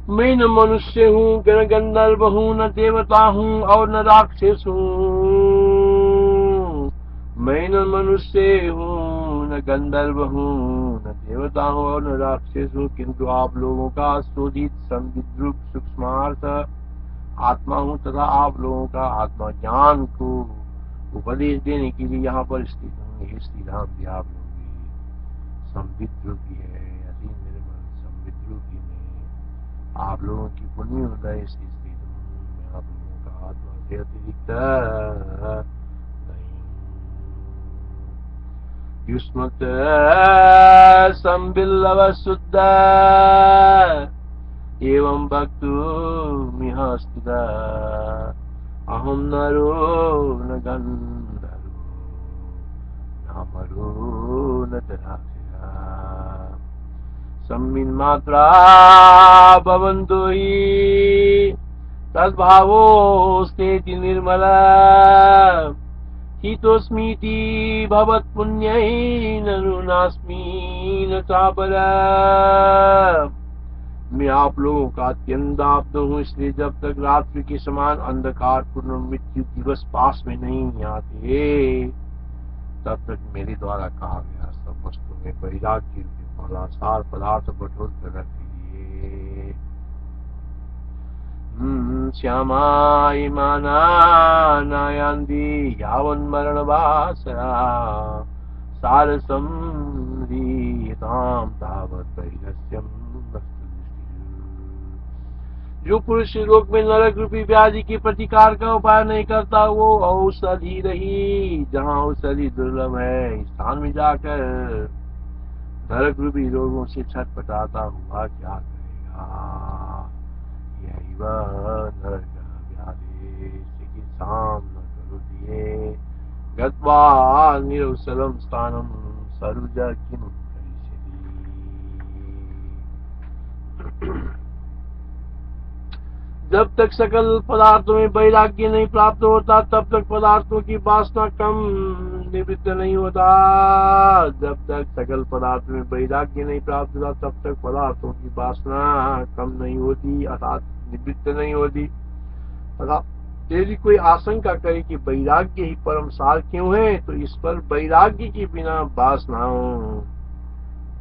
मैं न मनुष्य हूँ, न गंधर्व हूँ, न देवता हूँ और न राक्षस हूँ। मैं न मनुष्य हूँ, न गंधर्व हूँ, न देवता हूँ और न राक्षस हूँ, किंतु आप लोगों का शोधित संविद्रुप सूक्ष्मार्थ आत्मा हूँ तथा आप लोगों का आत्मा ज्ञान को उपदेश देने के लिए यहाँ पर स्थित हूँ। हे श्री राम जी, आप लोग संविद्रुपी है, अति निर्मल संविद्रुपी में आप लोगों की पुण्य उदय से स्थित हूँ। मैं आप लोगों का आत्मा से अतिरिक्त नहीं। युष्मत संबिल्लव शुद्ध एवं भक्तु मिहस्तिदा अहम नरो न गंधर्वो न मरो न राक्षसः सम्मिन्मात्रा भवन्तु हि तद्भावोऽस्तेति निर्मला हितोऽस्मीति भवत्पुण्यै ननु नास्मि न चापरा। मैं आप लोगों का अत्यंत आप्त हूँ, इसलिए जब तक रात्रि के समान अंधकार पूर्ण मृत्यु दिवस पास में नहीं आते तब तक मेरे द्वारा कहा गया सब वस्तु में वैराग्य के फलासार पदार्थ बटोर कर रख लीजिए। श्यामाय माना नायांदी यावन मरण वासरा सारसम रीताम तावत वैरस्यम। जो पुरुष लोक में नरक रूपी व्याधि के प्रतिकार का उपाय नहीं करता वो औषधि रही जहाँ औषधि दुर्लभ है स्थान में जाकर नरक रूपी रोगों से छटपटाता हुआ क्या करेगा। यही वह नरक व्याधि चिकित्साम न करो दिए गत्वा निरवसलम स्थानम सरुज किम करिष्यति। जब तक सकल पदार्थों में वैराग्य नहीं प्राप्त होता तब तक पदार्थों की वासना कम निवृत्त नहीं होता। जब तक सकल पदार्थों में वैराग्य नहीं प्राप्त होता तब तक पदार्थों की वासना कम नहीं होती अर्थात निवृत्त नहीं होती। अर्थात यदि कोई आशंका करे कि वैराग्य ही परम सार क्यों है तो इस पर वैराग्य के बिना वासनाओं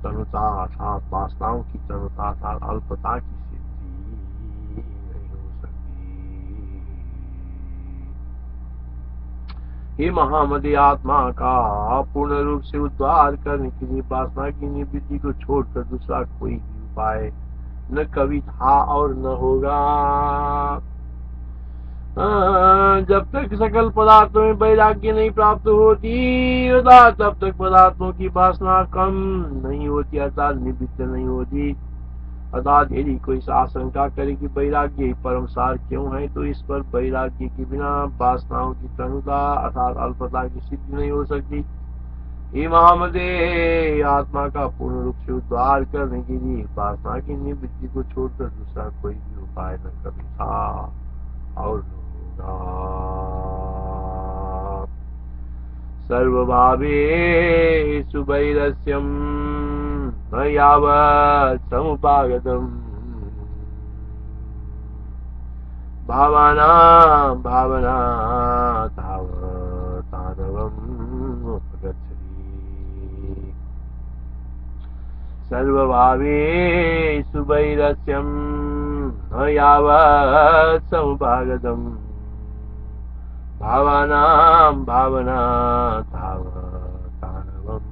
तनुता अर्थात वासनाओं की तनुता अर्थात अल्पता की हे महामदे आत्मा का पूर्ण रूप से उद्धार करने के लिए वासना की निवृत्ति को छोड़कर दूसरा कोई भी उपाय न कभी था और न होगा। जब तक सकल पदार्थों में वैराग्य नहीं प्राप्त होती तब तक पदार्थों की वासना कम नहीं होती अर्थात निवृत्त नहीं होती। अर्थात यदि कोई आशंका करे कि वैराग्य ही परम सार क्यों है तो इस पर वैराग्य के बिना वासनाओं की तनुता अर्थात अल्पता की सिद्धि नहीं हो सकती। हे महामदे आत्मा का पूर्ण रूप से उद्धार करने के लिए वासना की निवृत्ति को छोड़कर दूसरा कोई भी उपाय न कभी था और न होगा। सर्वभावेषु वैरस्यम् न यावत् समुपागतम् भावानां भावना तावत् ताण्डवम् उपगच्छति। सर्वभावेषु वैरस्यम् न यावत् समुपागतम् भावानां भावना तावत् ताण्डवम्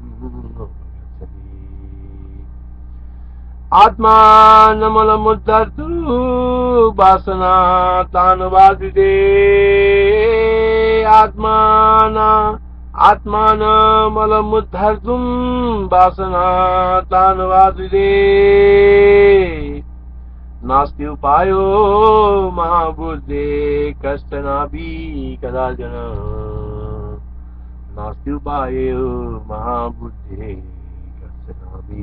आत्मानमलमुद्धर्तु वासना तानुवादिते आत्मानमलमुद्धर्तुं वासना तानुवादिते नास्ति उपायो महाबुद्धे कश्चनापि कदाचन नास्ति उपायो महाबुद्धे कश्चनापि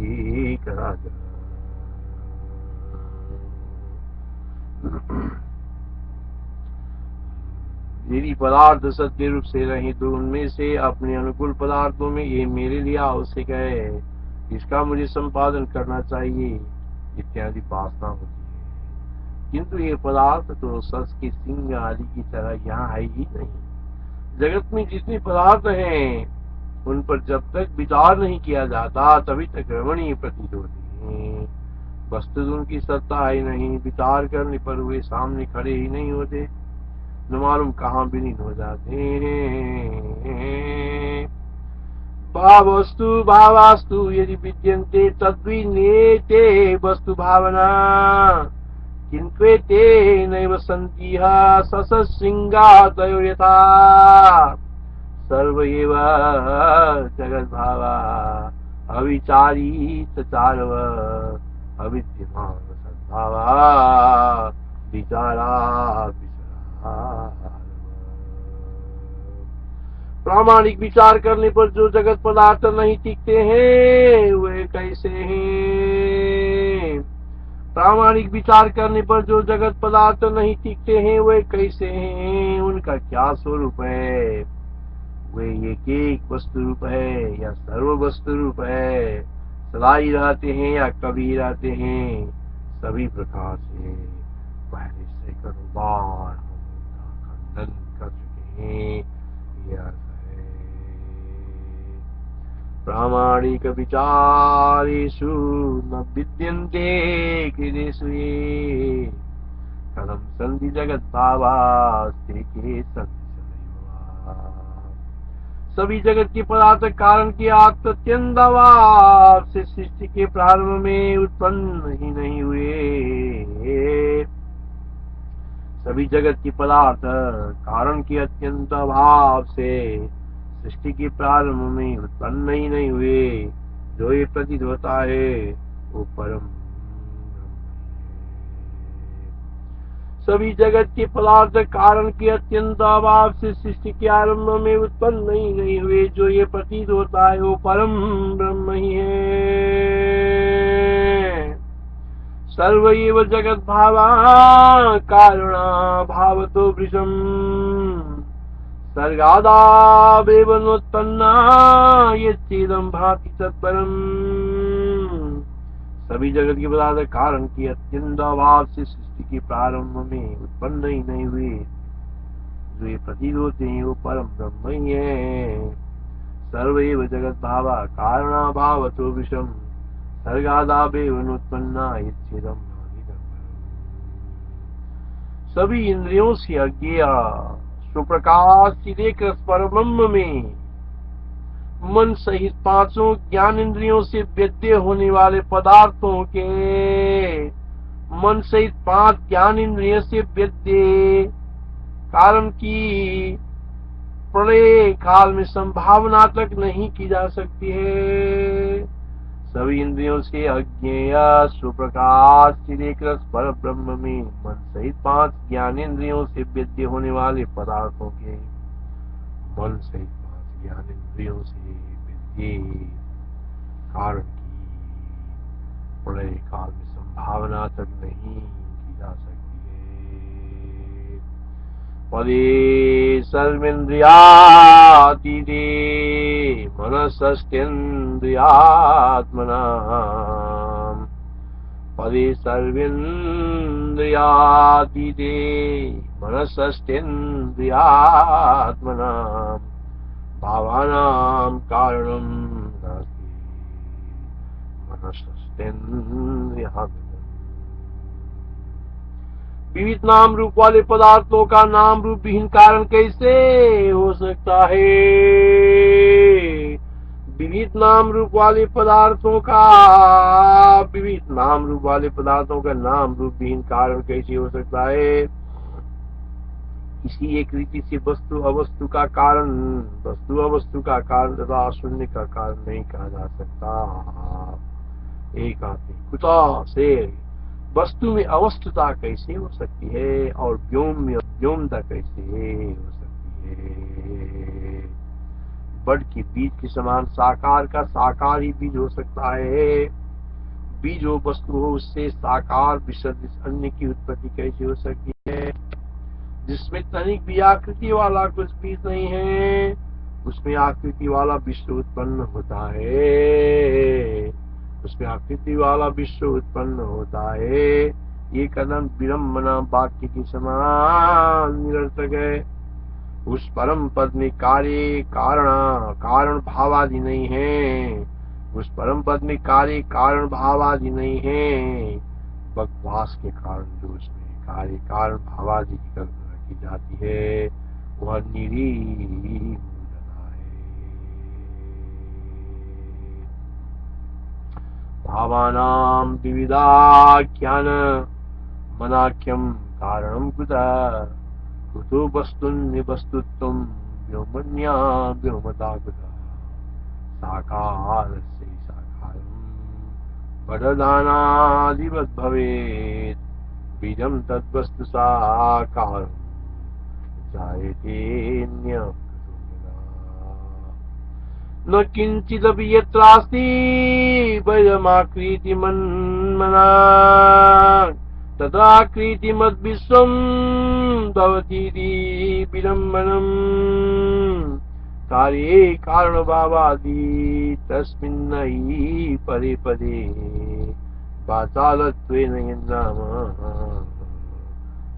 कदाचन। यदि पदार्थ सत्य रूप से रहे तो उनमें से अपने अनुकूल पदार्थों में ये मेरे लिए आवश्यक है, इसका मुझे संपादन करना चाहिए इत्यादि वासना होती है। किंतु ये पदार्थ तो सस के सिंह आदि की तरह यहाँ है ही नहीं। जगत में जितने पदार्थ हैं उन पर जब तक विचार नहीं किया जाता तभी तक रमणीय प्रतीत होते हैं। वस्तु उनकी सत्ता है नहीं, विचार करने पर वे सामने खड़े ही नहीं होते, न मालूम कहाँ विलीन हो जाते हैं। भावस्तु भावास्तु यदि विद्यन्ते तद्विनेते वस्तु भावना, किन्त्वेते नैव सन्ति सससिंगातयो यथा सर्व एव जगद्भावा अविचारी चारव अविद्यमान सद्भावा विचारा प्रामाणिक विचार करने पर जो जगत पदार्थ नहीं टिकते हैं वे कैसे हैं? प्रामाणिक विचार करने पर जो जगत पदार्थ नहीं टिकते हैं वे कैसे हैं? उनका क्या स्वरूप है? वे एक एक वस्तु रूप है या सर्व वस्तु रूप है? सदा ही रहते हैं या कभी रहते हैं? सभी प्रकार से पहले सैकड़ों बार हम उनका खंडन कर चुके हैं। यह प्रामाणिक विचारेषु न विद्यन्ते कृतेषु ये कथं सन्ति जगद्भावास्ते के सन्ति सदैव। सभी जगत के पदार्थ कारण के आत्यंतभाव से सृष्टि के प्रारंभ में उत्पन्न ही नहीं हुए। सभी जगत के पदार्थ कारण के अत्यंत अभाव से सृष्टि के प्रारंभ में उत्पन्न ही नहीं हुए। जो ये प्रतीत होता है वो परम। सभी जगत के पदार्थ कारण के अत्यंत अभाव से सृष्टि के आरंभ में उत्पन्न ही नहीं हुए। जो ये प्रतीत होता है वो परम ब्रह्म ही है। सर्व एव जगत भावा कारणा भावतो वृषम सर्गादावेव नोत्पन्ना यच्चेदं भाति तत्परम। सभी जगत के पदार्थ कारण की अत्यंत अभाव से सृष्टि के प्रारंभ में उत्पन्न ही नहीं हुए। जो ये प्रतीत होते हैं वो परम ब्रह्म ही है। सर्व एव जगत भावा कारणा भावतो वृषम सर्गादावेव नोत्पन्ना यच्चेदं भाति तत्परम। सभी इंद्रियों से अज्ञेय सुप्रकाश चिदेक परब्रह्म में मन सहित पांचों ज्ञान इंद्रियों से वेद्य होने वाले पदार्थों के मन सहित पांच ज्ञान इंद्रियों से वेद्य कारण की प्रलय काल में संभावना तक नहीं की जा सकती है। सभी इंद्रियों से अज्ञेय सुप्रकाश चिदेक पर ब्रह्म में मन सहित पांच ज्ञानेन्द्रियों से वेद्य होने वाले पदार्थों के मन सहित पांच ज्ञानेन्द्रियों से वेद्य कारण की प्रलय काल में संभावना तक नहीं की जा सकती है। पदे सर्वेन्द्रियातीते मनसस्तेन्द्रियात्मना पदे सर्वेन्द्रियातीते मनसस्तेन्द्रियात्मना भावानां कारणं नास्ति मनसस्तेन्द्रियात्मना। विविध नाम रूप वाले पदार्थों का नाम रूप विहीन कारण कैसे हो सकता है? विविध नाम रूप वाले पदार्थों का नाम रूप विहीन कारण कैसे हो सकता है? इसी एक रीति से वस्तु अवस्तु का कारण तथा शून्य का कारण नहीं कहा जा सकता। एक आदमी कुता से वस्तु में अवस्थुता कैसे हो सकती है और व्योम में व्योमता कैसे हो सकती है? बड़ के बीज के समान साकार का साकार ही बीज हो सकता है। बीज हो वस्तु हो उससे साकार विसर्जित अन्य की उत्पत्ति कैसे हो सकती है? जिसमें तनिक भी आकृति वाला कुछ बीज नहीं है उसमें आकृति वाला विश्व उत्पन्न होता है। ये कथन विडम्बना वाक्य के समान निरर्थक है। उस परम पद में कार्य कारण भावादि नहीं है। उस परम पद में कार्य कारण भावादि नहीं है। बकवास के कारण जो उसमें कार्य कारण भावादि की कल्पना की जाती है वह निरी मूर्धना है। भावानां विविधाख्यान मनाख्यम कारणं कुतः कुतो वस्तुन्निवस्तुत्वं व्योमन्या व्योमता कुतः साकारस्य साकारं वददानादिवद् भवेत् बीजं तद्वस्तु साकारं जायते न किंचिदपि यत्रास्ति वयमाकृति मन्मना तदाकृति मद्विश्वं भवतीति विडम्बनम् कार्ये कारणभावादि तस्मिन् हि पदे पदे वाचालत्वेन यन्नाम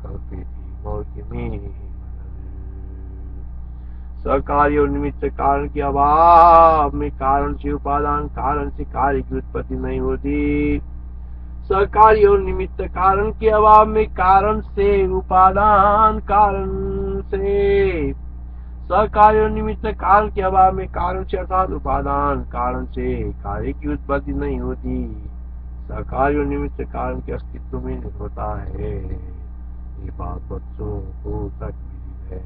कल्पेति मौक्तिमे। सकार्य और निमित्त कारण के अभाव में कारण से उपादान कारण से कार्य की उत्पत्ति नहीं होती। सकार्य और निमित्त कारण के अभाव में कारण से उपादान कारण से सकार्य और निमित्त कारण के अभाव में कारण से अर्थात उपादान कारण से कार्य की उत्पत्ति नहीं होती। सकार्य और निमित्त कारण के अस्तित्व में नहीं होता है। ये बात बच्चों को तक मिली है।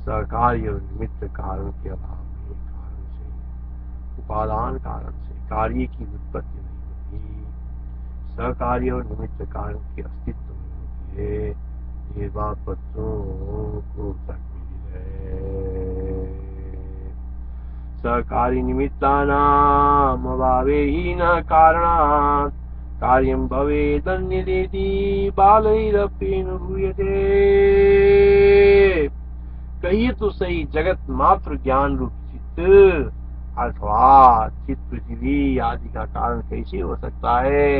सकार्य और निमित्त कारण के अभाव में कारण से उपादान कारण से कार्य की उत्पत्ति नहीं होती। सकार्य और निमित्त कारण के अस्तित्व में होती है। ये बात बच्चों को तक मिली है। सकार्य निमित्तानाम अभावे ही न कारणात् कार्यं भवेदन्यदेति बालैरप्येन भूयते। कहिए तो सही, जगत मात्र ज्ञान रूप चित्त अर्थात चित्त पृथ्वी आदि का कारण कैसे हो सकता है।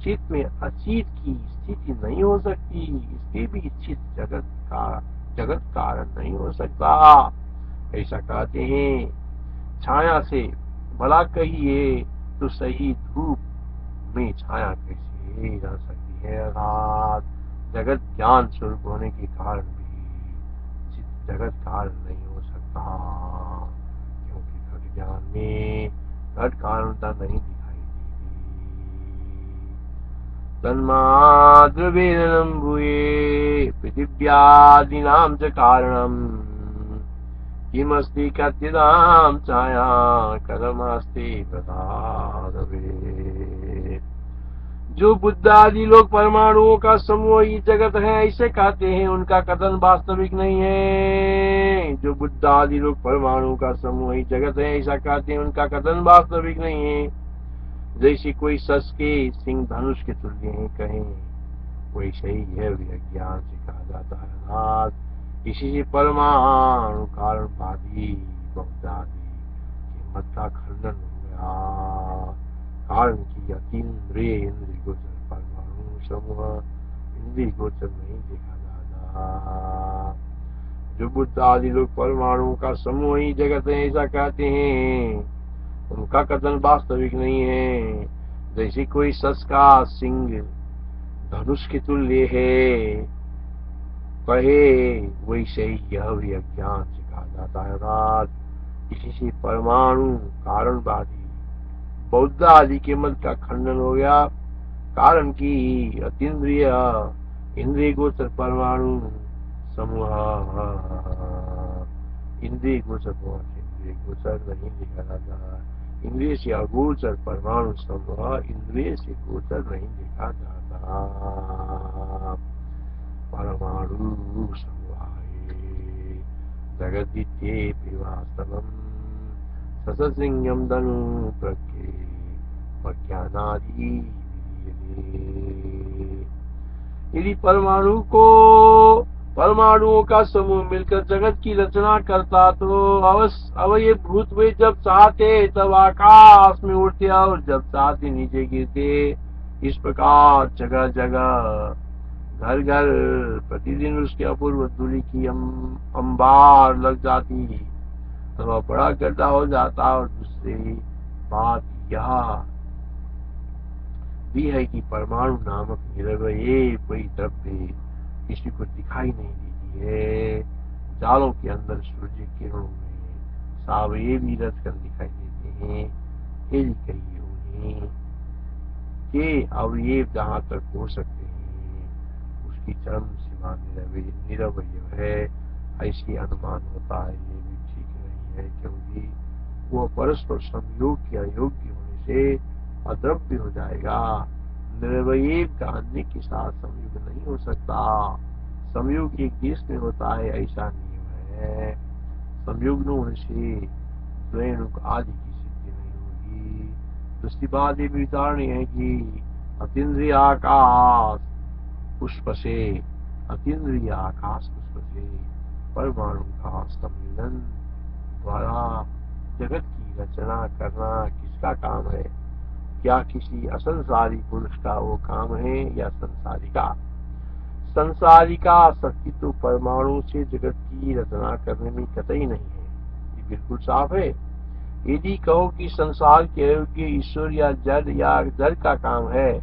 चित्त में अचित की स्थिति नहीं हो सकती, इसके भी चित्त जगत कारण नहीं हो सकता। ऐसा कहते हैं। छाया से भला कहिए तो सही, धूप में छाया कैसे जा सकती है। अर्थात जगत ज्ञान स्वरूप होने के कारण भी जगत कारण नहीं हो सकता, क्योंकि घट ज्ञान में घट कारणता नहीं दिखाई देती। तन्माद्रवेदनं भूये पृथिव्यादीनां च कारणम् किमस्ति कथ्यतां छाया कथमस्ति प्रसादवे। जो बुद्ध आदि लोग परमाणुओं का समूह ही जगत है ऐसे कहते हैं, उनका कथन वास्तविक नहीं है। जो बुद्ध आदि लोग परमाणु का समूह ही जगत है ऐसा कहते हैं, उनका कथन वास्तविक नहीं है। जैसे कोई सस के सिंह धनुष के तुल्य है कहें, वैसे ही है विज्ञान से कहा जाता है। अर्थात इसी से परमाणु कारणवादी बौद्ध आदि के मत का खंडन हो गया। कारण की अतीन्द्रिय इंद्रिय गोचर परमाणु समूह इंद्रिय गोचर नहीं देखा जाता। जो बुद्ध आदि लोग परमाणु का समूह ही जगत है ऐसा कहते हैं, उनका कथन वास्तविक नहीं है। जैसे कोई सस का सिंह धनुष के तुल्य है कहे, वैसे ही यह भी अज्ञान से कहा जाता है। अर्थात इसी से परमाणु कारणवादी बौद्ध आदि के मत का खंडन हो गया। कारण की अतीन्द्रिय इंद्रिय गोचर परमाणु समूह इंद्रिय गोचर इंद्रिय गोचर नहीं देखा जाता। इंद्रिय से अगोचर परमाणु समूह इंद्रिय से गोचर नहीं देखा जाता। परमाणु समूहाय जगदित्ये वास्तवम् सससिंगम धनु प्रज्ञे प्रज्ञानादि। यदि परमाणुओं का समूह मिलकर जगत की रचना करता तो अवयव भूत वे जब चाहते तब आकाश में उड़ते और जब चाहते नीचे गिरते। इस प्रकार जगह जगह घर घर प्रतिदिन उसके अपूर्व धूलि की अंबार लग जाती अथवा बड़ा गड्ढा हो जाता। और दूसरी बात यह भी है कि परमाणु नामक निरवय कोई द्रव्य किसी को दिखाई नहीं देती है। जालों के अंदर सूर्य किरणों में सावयवी रचकन दिखाई देते हैं। यदि कहिए उन्हें के अवयव जहाँ तक हो सकते हैं उसकी चरम सीमा निरवय है, ऐसी अनुमान होता है। ये भी ठीक नहीं है, क्योंकि वह परस्पर संयोग के अयोग्य होने से अद्रव्य हो जाएगा। निरवय का अन्य के साथ संयोग नहीं हो सकता। संयोग एक देश में होता है, ऐसा नियम है। संयोग न होने से द्वैनुक आदि की सिद्धि नहीं होगी। दूसरी बात ये विचारणी है कि अतीन्द्रिय आकाश पुष्प से अतीन्द्रिय आकाश पुष्प से परमाणु का सम्मिलन द्वारा जगत की रचना करना किसका काम है? क्या किसी असंसारी पुरुष का वो काम है या संसारी का? संसारी का शक्ति तो परमाणु से जगत की रचना करने में कतई नहीं है, ये बिल्कुल साफ है। यदि कहो कि संसार के अयोग्य ईश्वर या जड़ का काम है,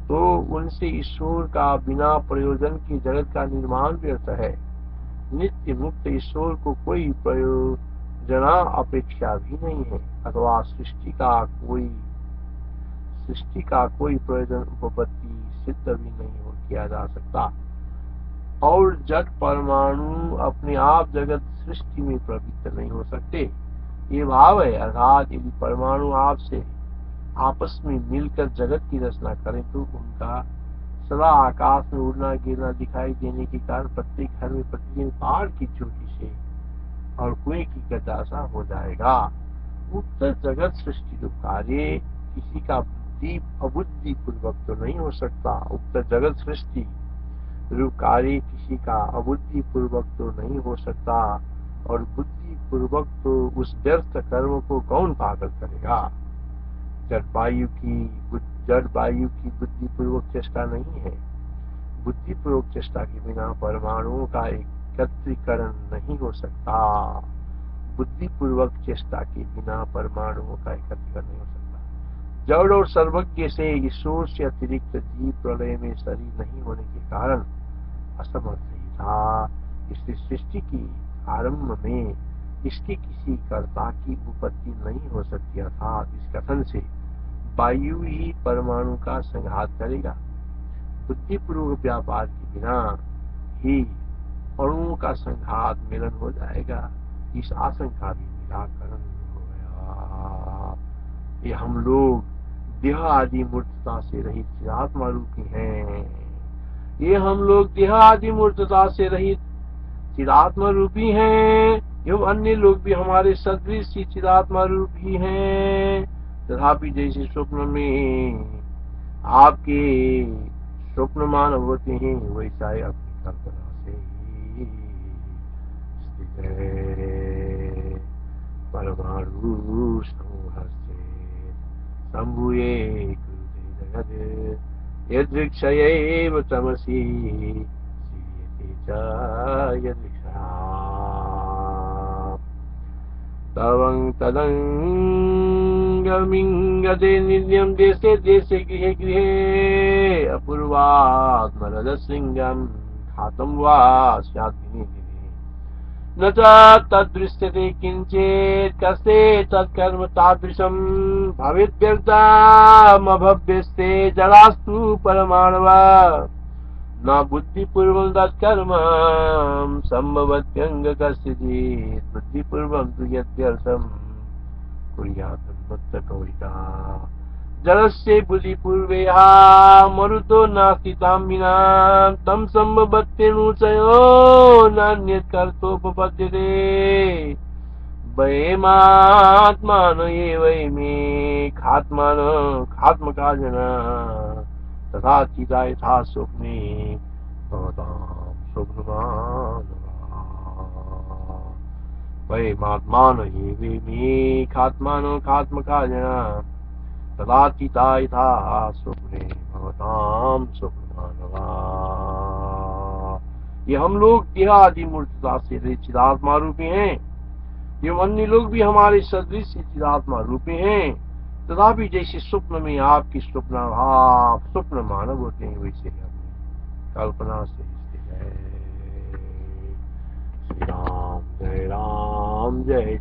तो उनसे ईश्वर का बिना प्रयोजन के जगत का निर्माण व्यर्थ है। नित्य मुक्त ईश्वर को कोई प्रयोजना अपेक्षा भी नहीं है, अथवा सृष्टि का कोई प्रयोजन उपपत्ति सिद्ध भी नहीं किया जा सकता। और जड़ परमाणु अपने आप जगत सृष्टि में प्रवृत्त नहीं हो सकते, ये भाव है। अर्थात यदि परमाणु आपसे आपस में मिलकर जगत की रचना करें तो उनका सदा आकाश में उड़ना गिरना दिखाई देने के कारण प्रत्येक घर में प्रतिदिन पहाड़ की चोटी से और कुएं की गदासा हो जाएगा। उक्त जगत सृष्टि रूप कार्य किसी का अबुद्धि पूर्वक तो नहीं हो सकता। उक्त जगत सृष्टि रूप कार्य किसी का अबुद्धि पूर्वक तो नहीं हो सकता, और बुद्धि पूर्वक तो उस व्यर्थ कर्म को कौन पागल करेगा? जड़ वायु की बुद्धि पूर्वक चेष्टा नहीं है। बुद्धि पूर्वक चेष्टा के बिना परमाणुओं का एकत्रीकरण नहीं हो सकता। बुद्धि पूर्वक चेष्टा के बिना परमाणुओं का एकत्रीकरण नहीं हो सकता। जड़ और सर्वज्ञ से ईश्वर से अतिरिक्त जीव प्रलय में शरीर नहीं होने के कारण असमर्थ नहीं था। इसलिए सृष्टि की आरंभ में इसके किसी कर्ता की उपपत्ति नहीं हो सकती। अर्थात इस कथन से वायु ही परमाणु का संघात करेगा। बुद्धिपूर्वक व्यापार के बिना ही अणुओं का संघात मिलन हो जाएगा। इस आशंका भी निराकरण हो गया। ये हम लोग देह आदि मूर्तता से रहित चिदात्मा रूपी हैं। ये हम लोग देह आदि मूर्तता से रहित चिदात्मा रूपी हैं। एवं अन्य लोग भी हमारे सदृश चिदात्मा रूपी हैं। तथापि जैसे स्वप्न में आपके स्वप्नमान होते हैं, वैसा ही अपनी कल्पना से ही स्थित है। परमाणु समूह से संभूये कुरुते जगत् यदृक्षयैव तमसि सीयते च यदृक्षा तवं तदंगमिंगते नित्यं देशे देशे गृहे गृहे अपूर्वात्मरजसिंहं खातं वा स्यात् दिने दिने न च तदृश्यते किंचित् कस्ते तत्कर्म तादृशं भवेद्व्यर्थमभव्यस्ते जडास्तु परमाणवा न बुद्धिपूर्वं तत्कर्म संभवत्यंग कस्यचित् बुद्धिपूर्वं तु यद्यर्थं कुर्यात् मत्तकौरिका जलस्य बुद्धिपूर्वया मरुतो नास्ति तां विना तं संभवत्यनुचयो नान्यत् कर्तोपपद्यते वयमात्मान एवैमे खात्मका जना तथा चिदा यथा स्वप्ने भवतां स्वप्नमानवा वयमात्मान एवैमे खात्मका जना तथा चिदा यथा स्वप्ने स्वप्नवताम स्वप्नमानवा। ये हम लोग देहादि मूर्तता से चिदात्मा रूपी हैं, ये अन्य लोग भी हमारे सदृश चिदात्मा रूपी हैं, तथापि जैसे स्वप्न में आपकी स्वप्न भाव स्वप्न मानव होते हैं, वैसे ही अपनी कल्पना से स्थित है। श्री राम जय राम जय